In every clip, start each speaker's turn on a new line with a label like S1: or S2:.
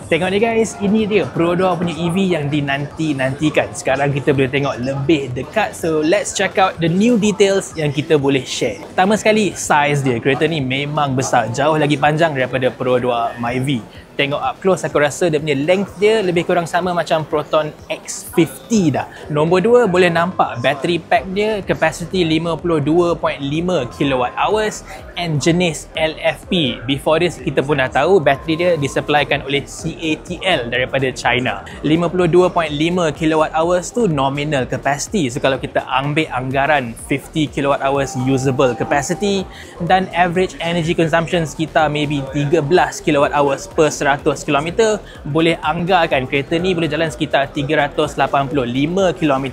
S1: Tengok ni guys, ini dia Pro 2 punya EV yang dinanti-nantikan. Sekarang kita boleh tengok lebih dekat. So let's check out the new details yang kita boleh share. Pertama sekali, size dia. Kereta ni memang besar, jauh lagi panjang daripada Pro 2 Myvi. Tengok up close, aku rasa dia punya length dia lebih kurang sama macam Proton X50 dah. Nombor 2, boleh nampak battery pack dia, capacity 52.5 kWh and jenis LFP. Before this, kita pun dah tahu bateri dia disupplykan oleh CATL daripada China. 52.5 kWh tu nominal capacity. So kalau kita ambil anggaran 50 kWh usable capacity dan average energy consumption sekitar maybe 13 kWh per 100 km, boleh anggarkan kereta ni boleh jalan sekitar 385 km.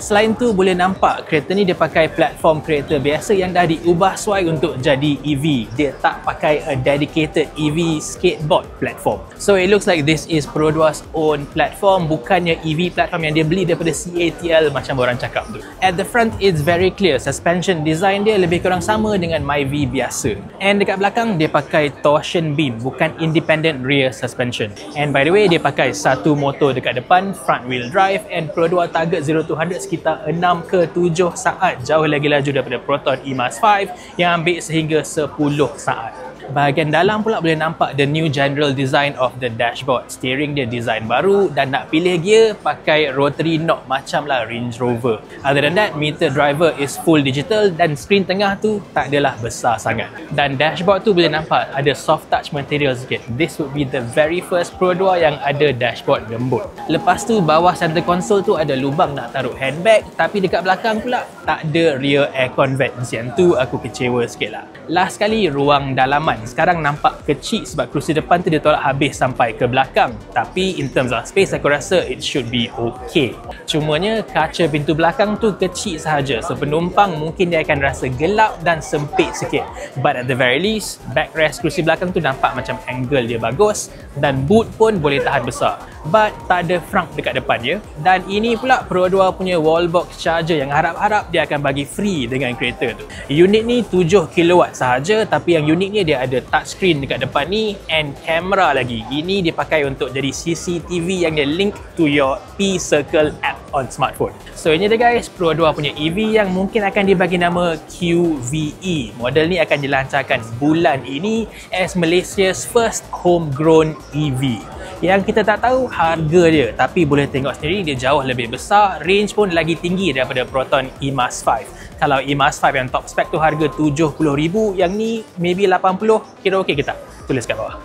S1: Selain tu, boleh nampak kereta ni dia pakai platform kereta biasa yang dah diubah suai untuk jadi EV. Dia tak pakai a dedicated EV skateboard platform. So it looks like this is Pro 2's own platform, bukannya EV platform yang dia beli daripada CATL macam orang cakap tu. At the front, it's very clear. Suspension design dia lebih kurang sama dengan Myvi biasa. And dekat belakang, dia pakai torsion beam, bukan independent rear suspension. And by the way, dia pakai satu motor dekat depan, front wheel drive, and Pro 2 target 0 to 100 sekitar 6 ke 7 saat, jauh lagi laju daripada Proton E-Mas 5 yang ambil sehingga 10 saat. Bahagian dalam pula boleh nampak the new general design of the dashboard. Steering dia design baru dan nak pilih gear pakai rotary knob macam lah Range Rover. Other than that, meter driver is full digital dan screen tengah tu tak adalah besar sangat. Dan dashboard tu boleh nampak ada soft touch material sikit. This would be the very first Pro 2 yang ada dashboard lembut. Lepas tu bawah center console tu ada lubang nak taruh handbag, tapi dekat belakang pula tak ada rear aircon vent. Yang tu aku kecewa sikit lah. Last kali, ruang dalaman. Sekarang nampak kecil sebab kerusi depan tu dia tolak habis sampai ke belakang. Tapi in terms of space, aku rasa it should be okay. Cumanya kaca pintu belakang tu kecil sahaja. So penumpang mungkin dia akan rasa gelap dan sempit sikit. But at the very least, backrest kerusi belakang tu nampak macam angle dia bagus dan boot pun boleh tahan besar. But tak ada frunk dekat depan dia. Dan ini pula Pro 2 punya wallbox charger yang harap-harap dia akan bagi free dengan kereta tu. Unit ni 7 kW sahaja, tapi yang uniknya dia ada touchscreen dekat depan ni and kamera lagi. Ini dipakai untuk jadi CCTV yang dia link to your P-Circle app on smartphone. So ini dia guys, Pro 2 punya EV yang mungkin akan dibagi nama QVE. Model ni akan dilancarkan bulan ini as Malaysia's first homegrown EV. Yang kita tak tahu harga dia, tapi boleh tengok sendiri dia jauh lebih besar, range pun lagi tinggi daripada Proton E-Mas 5. Kalau E-Mas 5 yang top spec tu harga 70,000, yang ni maybe 80, kira okey ke tak? Tulis kat bawah.